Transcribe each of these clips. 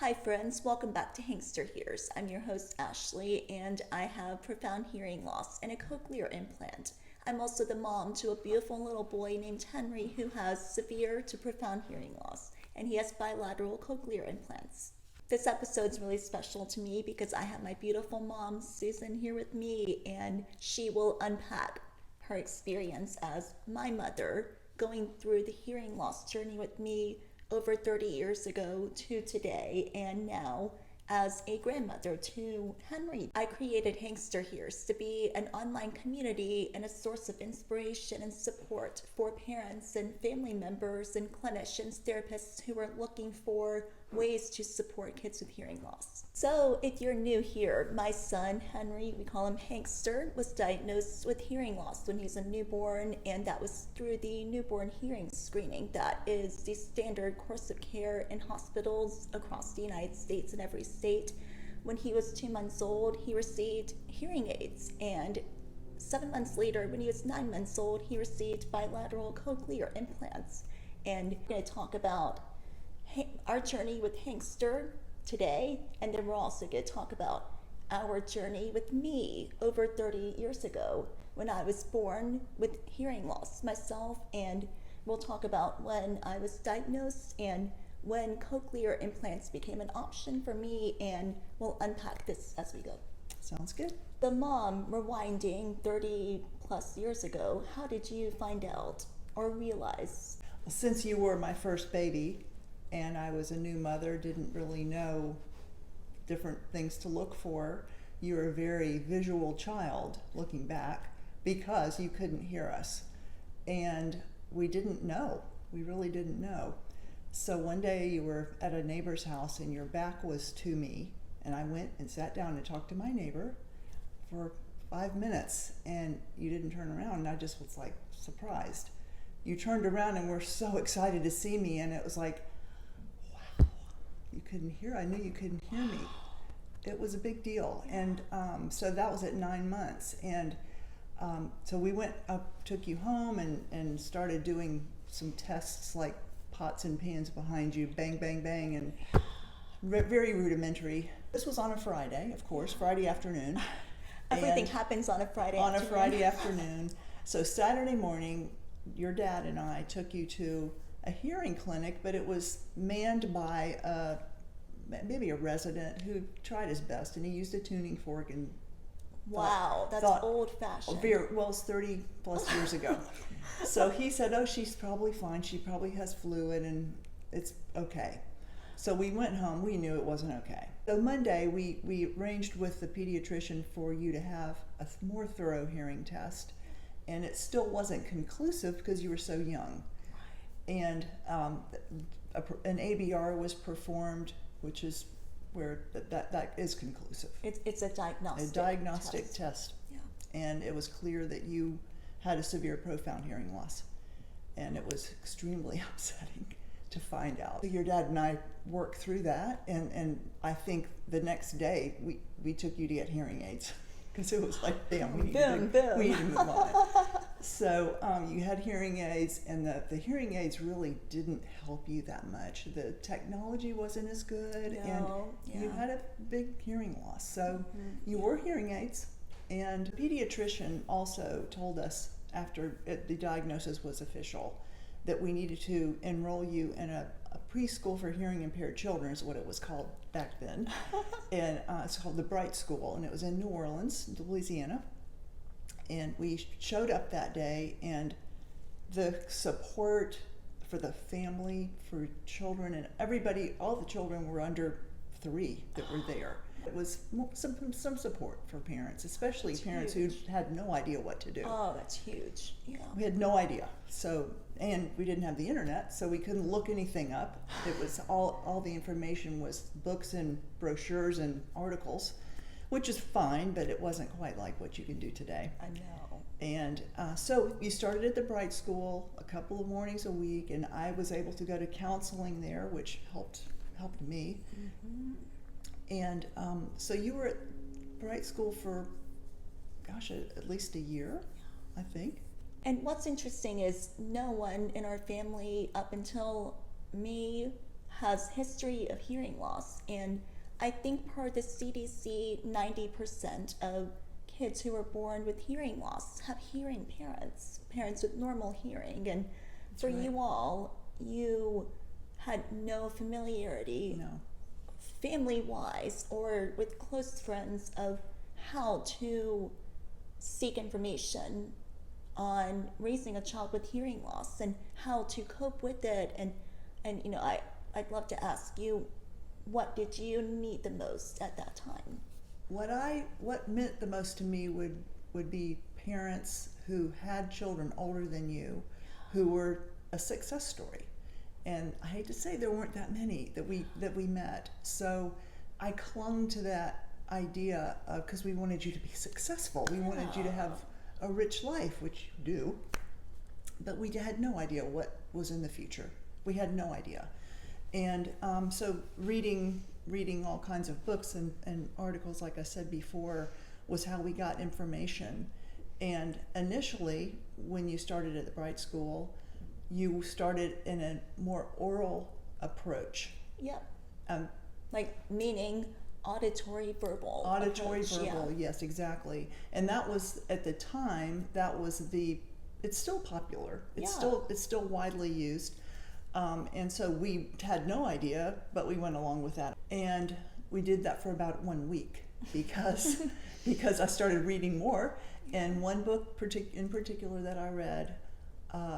Hi friends, welcome back to HanksterHears. I'm your host Ashley and I have profound hearing loss and a cochlear implant. I'm also the mom to a beautiful little boy named Henry who has severe to profound hearing loss and he has bilateral cochlear implants. This episode's really special to me because I have my beautiful mom Susan here with me and she will unpack her experience as my mother going through the hearing loss journey with me over 30 years ago to today, and now as a grandmother to Henry. I created HanksterHears to be an online community and a source of inspiration and support for parents and family members and clinicians, therapists who are looking for ways to support kids with hearing loss. So if you're new here, my son Henry, we call him Hankster, was diagnosed with hearing loss when he was a newborn, and that was through the newborn hearing screening. That is the standard course of care in hospitals across the United States and every state. When he was 2 months old, he received hearing aids, and 7 months later, when he was 9 months old, he received bilateral cochlear implants. And we're going to talk about our journey with Hankster today, and then we're also going to talk about our journey with me over 30 years ago when I was born with hearing loss myself, and we'll talk about when I was diagnosed and when cochlear implants became an option for me, and we'll unpack this as we go. Sounds good. The mom, rewinding 30 plus years ago, how did you find out or realize? Well, since you were my first baby and I was a new mother, didn't really know different things to look for, you were a very visual child looking back because you couldn't hear us. And we didn't know. We really didn't know. So one day you were at a neighbor's house and your back was to me, and I went and sat down and talked to my neighbor for 5 minutes, and you didn't turn around, and I just was like surprised. You turned around and were so excited to see me, and it was like, wow, you couldn't hear. I knew you couldn't hear me. It was a big deal. And so that was at 9 months. And so we went up, took you home, and started doing some tests like pots and pans behind you, bang, bang, bang, and very rudimentary. This was on a Friday, of course, Friday afternoon. Everything happens on a Friday on afternoon. a Friday afternoon. So Saturday morning, your dad and I took you to a hearing clinic, but it was manned by maybe a resident who tried his best, and he used a tuning fork and wow, that's old-fashioned. Well, it's 30 plus years ago. So he said, oh, she's probably fine. She probably has fluid and it's okay. So we went home. We knew it wasn't okay. So Monday, we arranged with the pediatrician for you to have a more thorough hearing test. And it still wasn't conclusive because you were so young. And an ABR was performed, which is where that is conclusive. It's a diagnostic test. Yeah. And it was clear that you had a severe profound hearing loss. And it was extremely upsetting to find out. So your dad and I worked through that, and I think the next day we took you to get hearing aids because it was like, damn, we need to move on. So you had hearing aids, and the hearing aids really didn't help you that much. The technology wasn't as good, and you had a big hearing loss. So you wore hearing aids, and the pediatrician also told us after the diagnosis was official that we needed to enroll you in a preschool for hearing impaired children, is what it was called back then. And it's called the Bright School, and it was in New Orleans, Louisiana. And we showed up that day, and the support for the family, for children, and everybody, all the children were under 3 that were there. It was some support for parents, especially that's parents huge. Who had no idea what to do. Oh, that's huge. Yeah. We had no idea. So, and we didn't have the internet, so we couldn't look anything up. It was all the information was books and brochures and articles, which is fine, but it wasn't quite like what you can do today. I know. And so you started at the Bright School a couple of mornings a week, and I was able to go to counseling there, which helped me. Mm-hmm. And so you were at Bright School for, gosh, at least a year, I think. And what's interesting is no one in our family up until me has history of hearing loss, and I think per the CDC, 90% of kids who are born with hearing loss have hearing parents with normal hearing. And for right. you all, you had no familiarity, No. family-wise or with close friends, of how to seek information on raising a child with hearing loss and how to cope with it. And I'd love to ask you, what did you need the most at that time? What meant the most to me would be parents who had children older than you who were a success story. And I hate to say there weren't that many that we met. So I clung to that idea because we wanted you to be successful. We wanted you to have a rich life, which you do. But we had no idea what was in the future. We had no idea. And so reading all kinds of books and articles, like I said before, was how we got information. And initially, when you started at the Bright School, you started in a more oral approach. Yep. Like meaning auditory verbal. Auditory approach, verbal, yeah. yes, exactly. And that was, at the time, it's still popular. It's still widely used. And so we had no idea, but we went along with that. And we did that for about 1 week because I started reading more. And one book in particular that I read,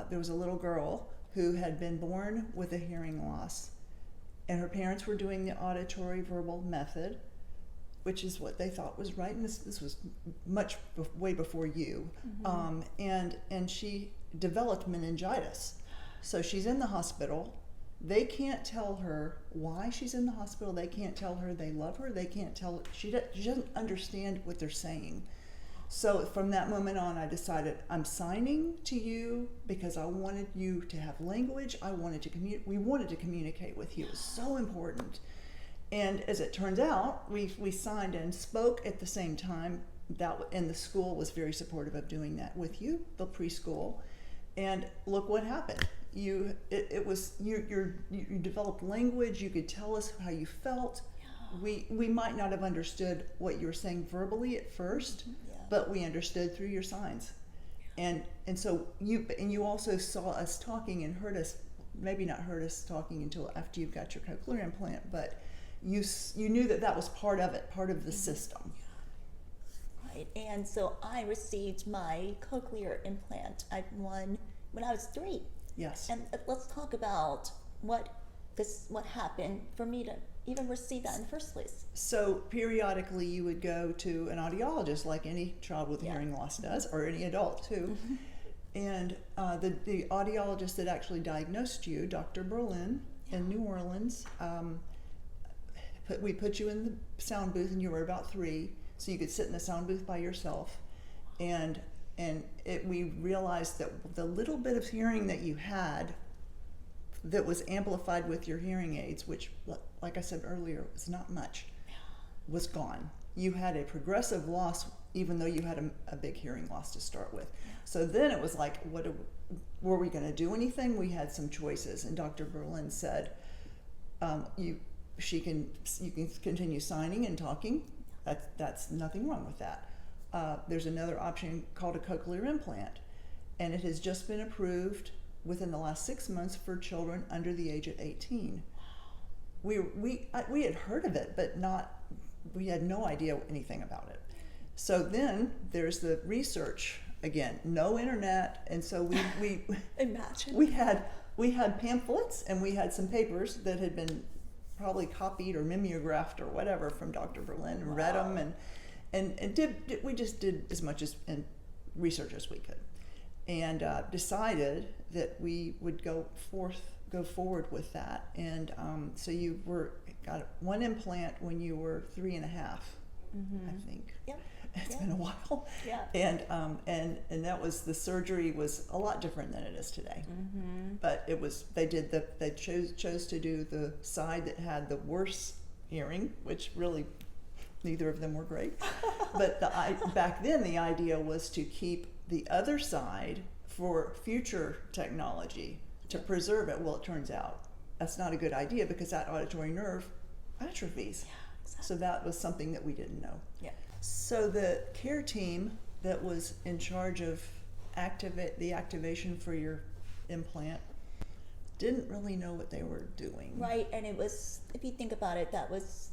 there was a little girl who had been born with a hearing loss, and her parents were doing the auditory verbal method, which is what they thought was right. And this was way before you. Mm-hmm. And she developed meningitis. So she's in the hospital. They can't tell her why she's in the hospital. They can't tell her they love her. They can't tell, she doesn't understand what they're saying. So from that moment on, I decided I'm signing to you because I wanted you to have language. We wanted to communicate with you. It was so important. And as it turns out, we signed and spoke at the same time. And the school was very supportive of doing that with you, the preschool. And look what happened. You developed language. You could tell us how you felt. Yeah. We might not have understood what you were saying verbally at first, yeah, but we understood through your signs. And so you also saw us talking and heard us, maybe not heard us talking until after you got your cochlear implant, but you knew that was part of it, part of the system. Right. And so I received my cochlear implant. I won when I was 3. Yes. And let's talk about what happened for me to even receive that in the first place. So periodically you would go to an audiologist, like any child with hearing loss does, or any adult too. Mm-hmm. And the audiologist that actually diagnosed you, Dr. Berlin in New Orleans, we put you in the sound booth, and you were about 3, so you could sit in the sound booth by yourself. And we realized that the little bit of hearing that you had that was amplified with your hearing aids, which, like I said earlier, was not much, was gone. You had a progressive loss, even though you had a big hearing loss to start with. So then it was like, were we going to do anything? We had some choices, and Dr. Berlin said, you can continue signing and talking. That's nothing wrong with that. There's another option called a cochlear implant, and it has just been approved within the last 6 months for children under the age of 18. We had heard of it, but we had no idea anything about it. So then there's the research again, no internet, and so we imagine we had pamphlets, and we had some papers that had been probably copied or mimeographed or whatever from Dr. Berlin, and read them, and we just did as much as in research as we could, and decided that we would go forward with that. And so you got one implant when you were 3.5, I think. Yep. It's been a while. Yeah. And that was, the surgery was a lot different than it is today. Mm-hmm. But it was, they chose to do the side that had the worst hearing, which really neither of them were great. But back then the idea was to keep the other side for future technology to preserve it. Well, it turns out that's not a good idea because that auditory nerve atrophies. Yeah, exactly. So that was something that we didn't know. Yeah. So the care team that was in charge of the activation for your implant didn't really know what they were doing. Right, and it was, if you think about it, that was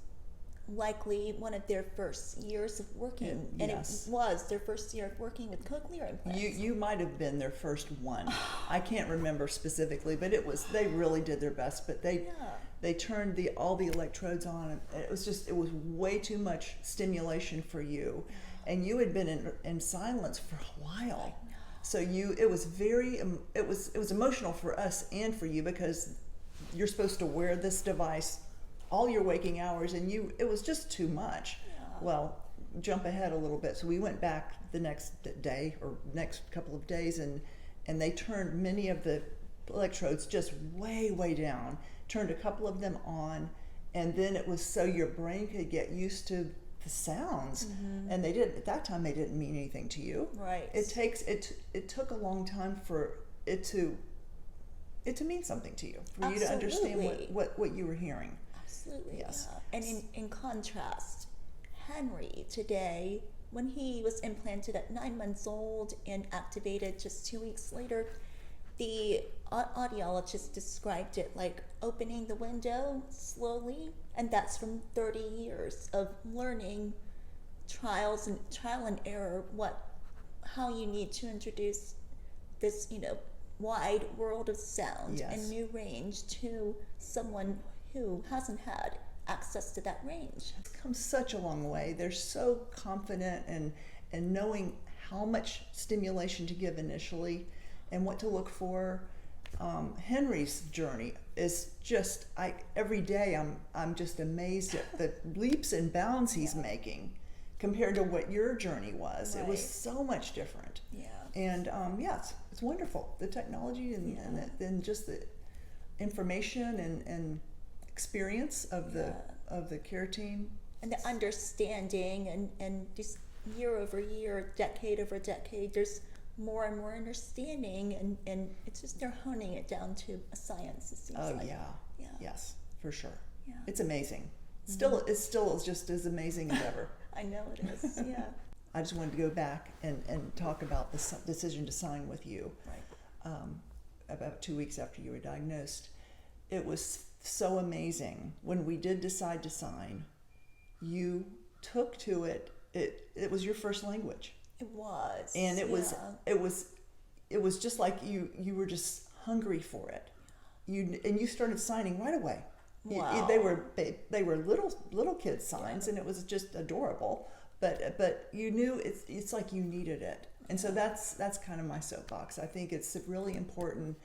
likely one of their first years of working, and yes. it was their first year of working with cochlear implants. You might have been their first one. I can't remember specifically, but they really did their best. But they turned all the electrodes on, and it was way too much stimulation for you, and you had been in silence for a while. So it was emotional for us and for you because you're supposed to wear this device all your waking hours, and it was just too much. Yeah. Well, jump ahead a little bit. So we went back the next day or next couple of days, and they turned many of the electrodes just way down, turned a couple of them on, and then it was so your brain could get used to the sounds. And at that time they didn't mean anything to you. Right. It took a long time for it to mean something to you, for you to understand what you were hearing. Absolutely. Yes. Yeah. And in contrast, Henry today, when he was implanted at 9 months old and activated just 2 weeks later, the audiologist described it like opening the window slowly, and that's from 30 years of learning, trial and error, how you need to introduce this, wide world of sound and new range to someone who hasn't had access to that range. It's come such a long way. They're so confident and knowing how much stimulation to give initially and what to look for. Henry's journey is just, every day I'm just amazed at the leaps and bounds he's making compared to what your journey was. Right. It was so much different. Yeah. And it's wonderful, the technology and just the information and experience of the care team. And the understanding and just year over year, decade over decade, there's more and more understanding, and it's just they're honing it down to a science, it seems like. Yeah. Yes, for sure. Yeah. It's amazing. It still is just as amazing as ever. I know it is. Yeah. I just wanted to go back and talk about the decision to sign with you. Right. About 2 weeks after you were diagnosed. It was so amazing. When we did decide to sign, you took to it. It was your first language. It was. And it was just like you were just hungry for it. You started signing right away. Wow. They were little kid signs, and it was just adorable. But you knew it's like you needed it. And so that's kind of my soapbox. I think it's really important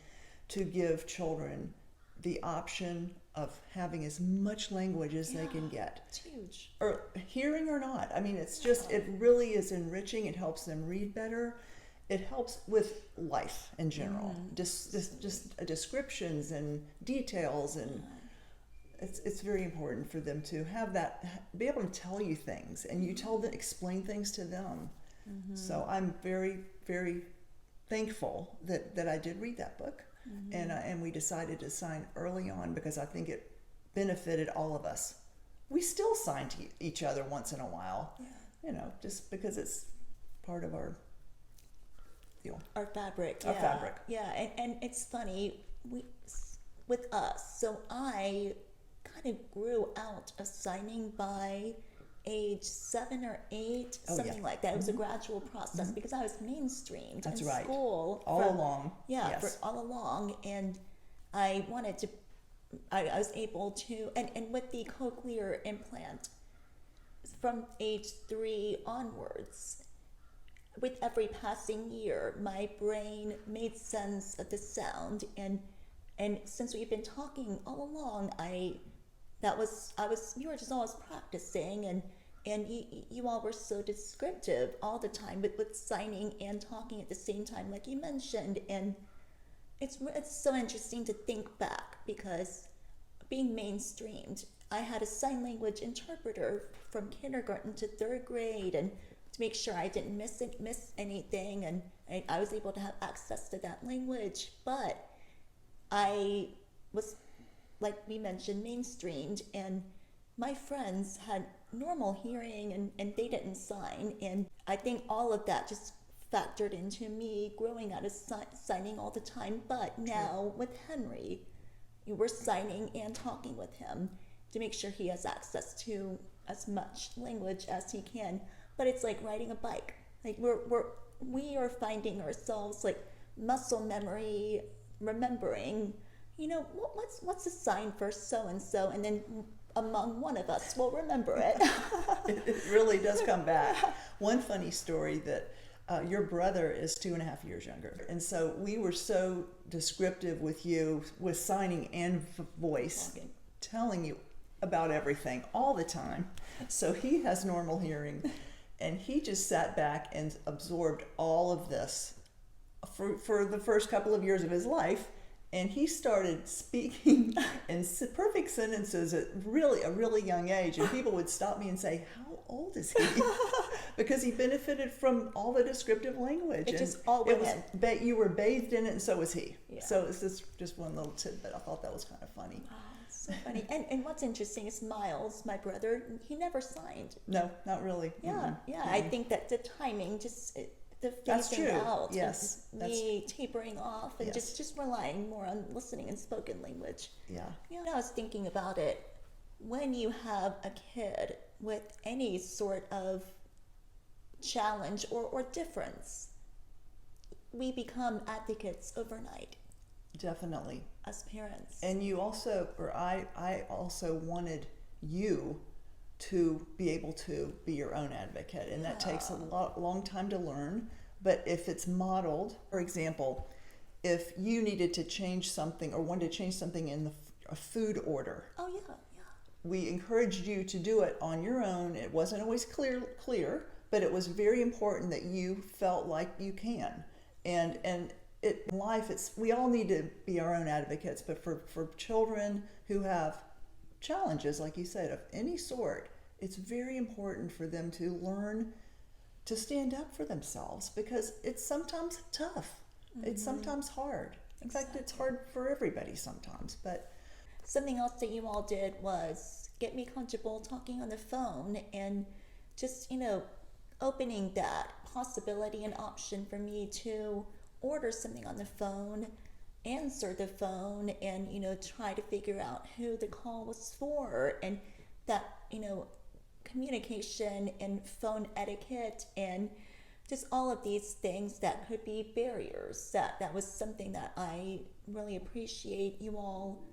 to give children the option of having as much language as they can get. It's huge. Or hearing or not. I mean, it's just, it really is enriching. It helps them read better. It helps with life in general. Just descriptions and details, and it's very important for them to have that, be able to tell you things, and you explain things to them. So I'm very, very thankful that I did read that book. And we decided to sign early on because I think it benefited all of us. We still sign to each other once in a while, just because it's part of our deal. Our fabric. Our fabric. Yeah, and it's funny, with us, so I kind of grew out of signing by age 7 or 8, something like that. It was a gradual process because I was mainstreamed in school all along. Yeah, for all along, and I was able to, and with the cochlear implant, from age 3 onwards, with every passing year, my brain made sense of the sound, and since we've been talking all along, you were just always practicing, and you all were so descriptive all the time with signing and talking at the same time, like you mentioned, and it's so interesting to think back, because being mainstreamed, I had a sign language interpreter from kindergarten to 3rd grade, and to make sure I didn't miss anything, and I was able to have access to that language, but I was like we mentioned, mainstreamed, and my friends had normal hearing and they didn't sign. And I think all of that just factored into me growing out of signing all the time. But now with Henry, we're signing and talking with him to make sure he has access to as much language as he can. But it's like riding a bike. Like we are finding ourselves like muscle memory, remembering, what's a sign for so and so, and then among one of us will remember it. It really does come back. One funny story that your brother is 2.5 years younger, and so we were so descriptive with you with signing and voice, telling you about everything all the time. So he has normal hearing, and he just sat back and absorbed all of this for the first couple of years of his life. And he started speaking in perfect sentences at a really young age. And people would stop me and say, how old is he? Because he benefited from all the descriptive language. It just all went in. You were bathed in it, and so was he. Yeah. So it's just one little tidbit. I thought that was kind of funny. Oh, so funny. And what's interesting is Miles, my brother, he never signed. No, not really. Yeah, Mm-hmm. yeah. Mm-hmm. I think that the timing just... the That's phasing true. out, Yes, me tapering off, and yes. just relying more on listening and spoken language. Yeah. I was thinking about it. When you have a kid with any sort of challenge or difference, we become advocates overnight Definitely. as parents. And you also, or I also wanted you to be able to be your own advocate, and that takes a long time to learn. But if it's modeled, for example, if you needed to change something or wanted to change something in a food order, Oh yeah. we encouraged you to do it on your own. It wasn't always clear, but it was very important that you felt like you can. And in life, we all need to be our own advocates, but for children who have challenges, like you said, of any sort, it's very important for them to learn to stand up for themselves, because it's sometimes tough. Mm-hmm. It's sometimes hard. In fact, it's hard for everybody sometimes. But something else that you all did was get me comfortable talking on the phone, and just, opening that possibility and option for me to order something on the phone, answer the phone, and try to figure out who the call was for, and that communication and phone etiquette, and just all of these things that could be barriers. That was something that I really appreciate you all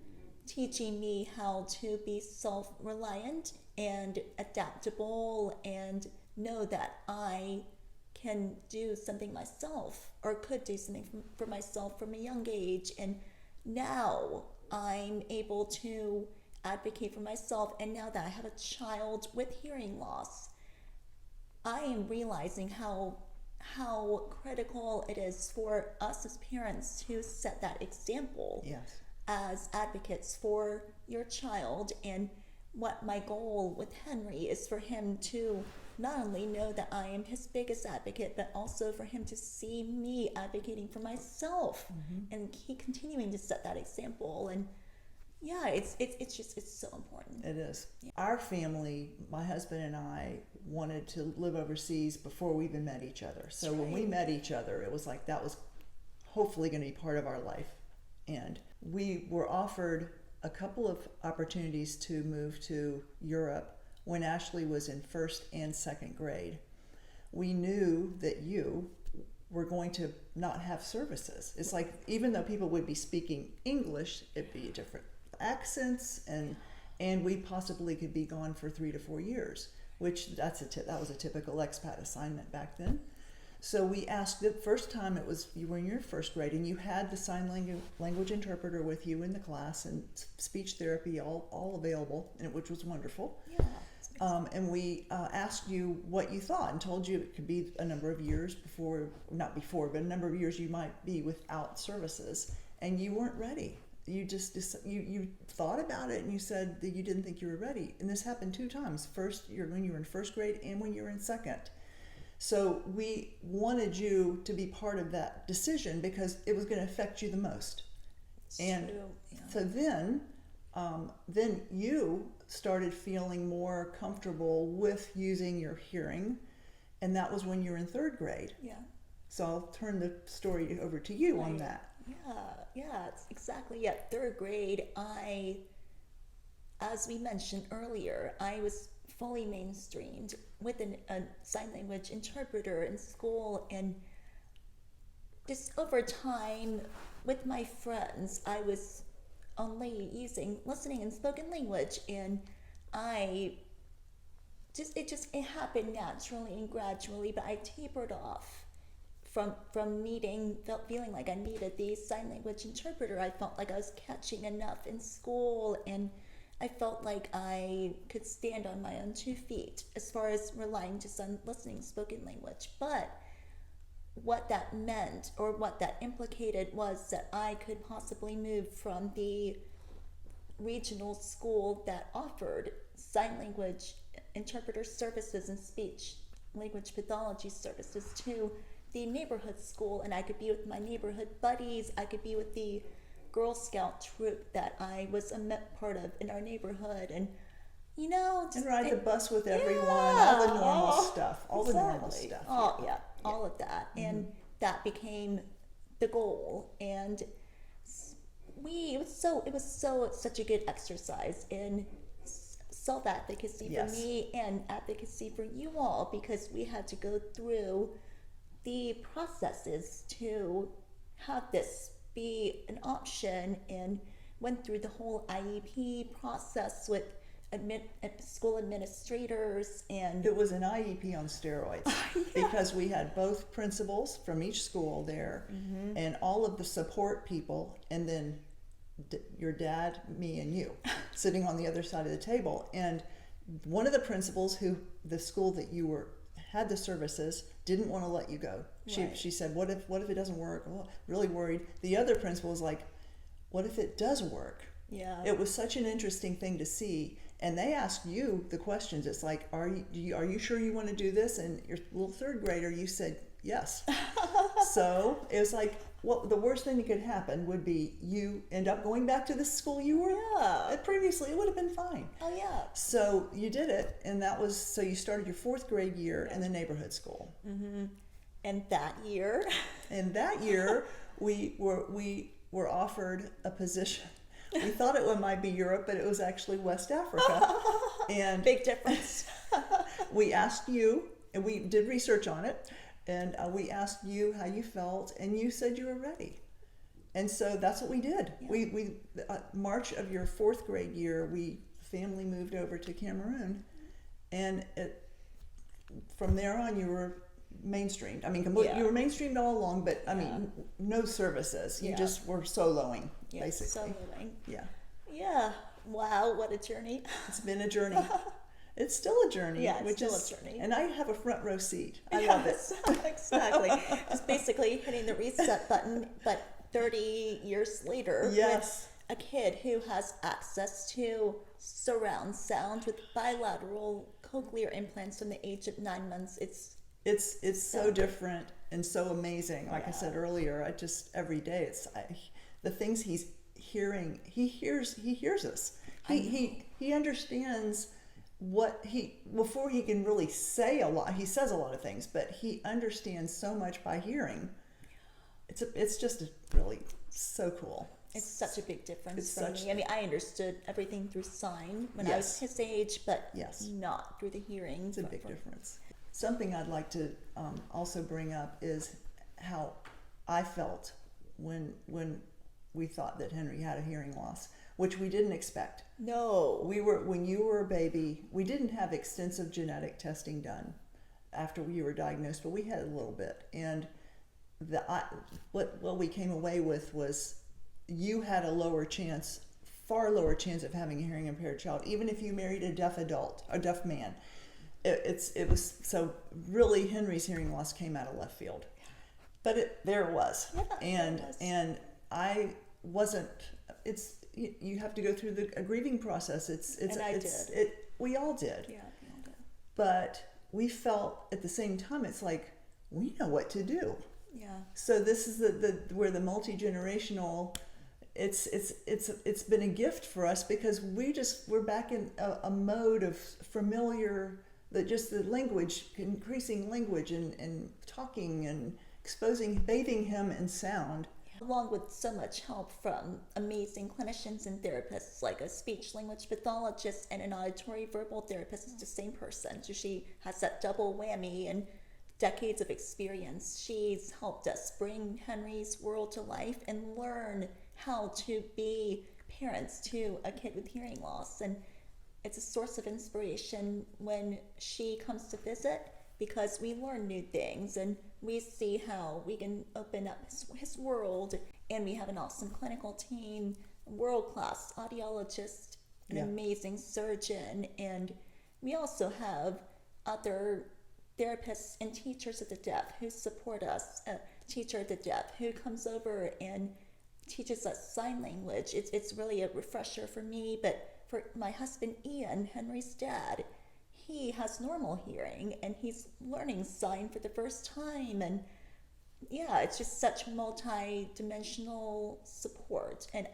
teaching me how to be self-reliant and adaptable, and know that I can do something myself, or could do something for myself from a young age. And now I'm able to advocate for myself. And now that I have a child with hearing loss, I am realizing how critical it is for us as parents to set that example. yes, As advocates for your child. And what my goal with Henry is for him to not only know that I am his biggest advocate, but also for him to see me advocating for myself, and keep continuing to set that example. And yeah, it's so important. it is. Yeah. Our family, my husband and I, wanted to live overseas before we even met each other. So when we met each other, it was like that was hopefully going to be part of our life. And we were offered a couple of opportunities to move to Europe when Ashley was in first and second grade. We knew that you were going to not have services. It's like, even though people would be speaking English, it'd be different accents, and we possibly could be gone for 3 to 4 years, which that was a typical expat assignment back then. So we asked, the first time you were in your first grade, and you had the sign language interpreter with you in the class, and speech therapy all available, which was wonderful. Yeah. And we asked you what you thought, and told you it could be a number of years but a number of years you might be without services, and you weren't ready. You just you thought about it, and you said that you didn't think you were ready. And this happened 2 times. First, when you were in first grade, and when you were in second. So we wanted you to be part of that decision because it was going to affect you the most. It's and true. Yeah. so then then you started feeling more comfortable with using your hearing, and that was when you were in third grade. Yeah. So I'll turn the story over to you on that. Yeah, it's exactly. Yeah, third grade, as we mentioned earlier, I was fully mainstreamed with a sign language interpreter in school, and just over time with my friends, I was only using listening and spoken language, and it happened naturally and gradually, but I tapered off from feeling like I needed the sign language interpreter. I felt like I was catching enough in school, and I felt like I could stand on my own 2 feet as far as relying just on listening spoken language. But what that meant, or what that implicated, was that I could possibly move from the regional school that offered sign language interpreter services and speech language pathology services to the neighborhood school, and I could be with my neighborhood buddies. I could be with the Girl Scout troop that I was a part of in our neighborhood, and and ride the bus with everyone, all the normal stuff, all exactly. the normal stuff. Oh yeah, all of that, and that became the goal. And it was such a good exercise in self-advocacy for me and advocacy for you all, because we had to go through the processes to have this be an option, and went through the whole IEP process with school administrators, and it was an IEP on steroids because we had both principals from each school there, and all of the support people, and then your dad, me, and you sitting on the other side of the table. And one of the principals, who the school that you had the services, didn't want to let you go. She said, what if it doesn't work? Oh, really worried. The other principal was like, what if it does work? Yeah. It was such an interesting thing to see. And they asked you the questions. It's like, are you sure you want to do this? And your little third grader, you said yes. So it was like, the worst thing that could happen would be you end up going back to the school you were at previously. It would have been fine. Oh yeah. So you did it, and so you started your 4th grade year in the neighborhood school. And that year, we were offered a position. We thought it might be Europe, but it was actually West Africa. And big difference. We asked you, and we did research on it, and we asked you how you felt, and you said you were ready. And so that's what we did. Yeah. We March of your 4th grade year, family moved over to Cameroon, and from there on you were mainstreamed. I mean, you were mainstreamed all along, but I mean, no services. You just were soloing, basically. Soloing. Yeah. Yeah. Wow, what a journey. It's been a journey. It's still a journey. Yeah, it's still a journey. And I have a front row seat. I love it. Exactly. Just basically hitting the reset button, but 30 years later, yes, with a kid who has access to surround sound with bilateral cochlear implants from the age of 9 months. It's so different and so amazing. Like I said earlier, every day the things he's hearing. He hears us. He understands before he can really say a lot. He says a lot of things, but he understands so much by hearing. It's just really so cool. It's such a big difference for me. I mean, I understood everything through sign when I was his age, but not through the hearing. It's a big difference. Something I'd like to also bring up is how I felt when we thought that Henry had a hearing loss, which we didn't expect. No. When you were a baby, we didn't have extensive genetic testing done after you were diagnosed, but we had a little bit. And what we came away with was you had a far lower chance of having a hearing impaired child, even if you married a deaf man. It was so really Henry's hearing loss came out of left field, but there it was. And I wasn't. You have to go through a grieving process. We all did. Yeah, we all did. But we felt at the same time, it's like we know what to do. Yeah. So this is where the multi-generational it's been a gift for us because we're back in a mode of familiar, that just the language, increasing language and talking and bathing him in sound. Along with so much help from amazing clinicians and therapists, like a speech language pathologist and an auditory verbal therapist is the same person. So she has that double whammy and decades of experience. She's helped us bring Henry's world to life and learn how to be parents to a kid with hearing loss. And it's a source of inspiration when she comes to visit, because we learn new things and we see how we can open up his world. And we have an awesome clinical team, world-class audiologist, an amazing surgeon, and we also have other therapists and teachers of the deaf who support us. A teacher of the deaf who comes over and teaches us sign language. It's really a refresher for me, but for my husband Ian, Henry's dad, he has normal hearing and he's learning sign for the first time. And yeah, it's just such multi-dimensional support. And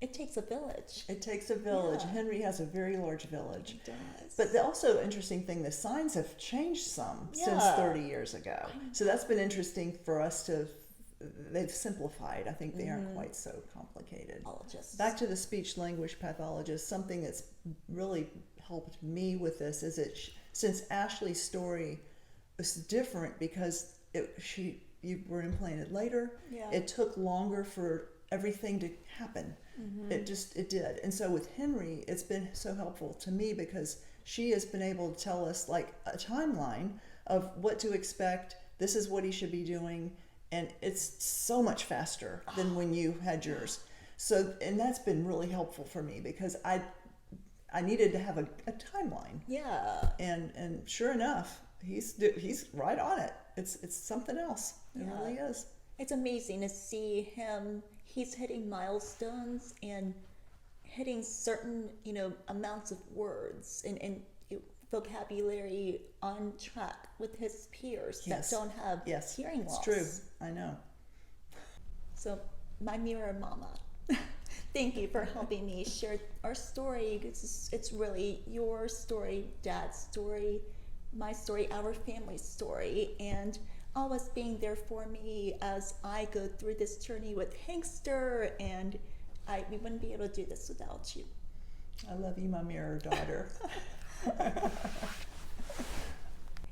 it takes a village. It takes a village. Yeah. Henry has a very large village. It does. But the also interesting thing, the signs have changed some since 30 years ago. So that's been interesting for us they've simplified. I think they aren't quite so complicated. Back to the speech language pathologist, something that's really helped me with this is that since Ashley's story was different because you were implanted later, it took longer for everything to happen. It did. And so with Henry, it's been so helpful to me because she has been able to tell us like a timeline of what to expect. This is what he should be doing. And it's so much faster than when you had yours. So, and that's been really helpful for me because I needed to have a timeline. Yeah. And sure enough, he's right on it. It's something else. It really is. It's amazing to see him. He's hitting milestones and hitting certain, amounts of words and vocabulary on track with his peers that don't have hearing loss. It's true. I know. So, my mirror mama, thank you for helping me share our story. It's really your story, Dad's story, my story, our family's story, and always being there for me as I go through this journey with Hankster, and we wouldn't be able to do this without you. I love you, my mirror daughter.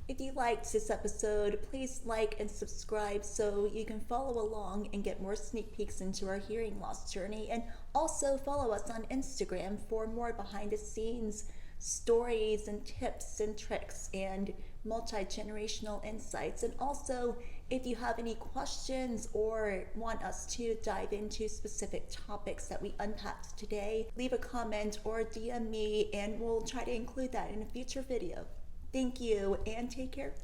If you liked this episode, please like and subscribe so you can follow along and get more sneak peeks into our hearing loss journey. And also follow us on Instagram for more behind the scenes stories and tips and tricks and multi-generational insights. And also, if you have any questions or want us to dive into specific topics that we unpacked today, leave a comment or DM me and we'll try to include that in a future video. Thank you and take care.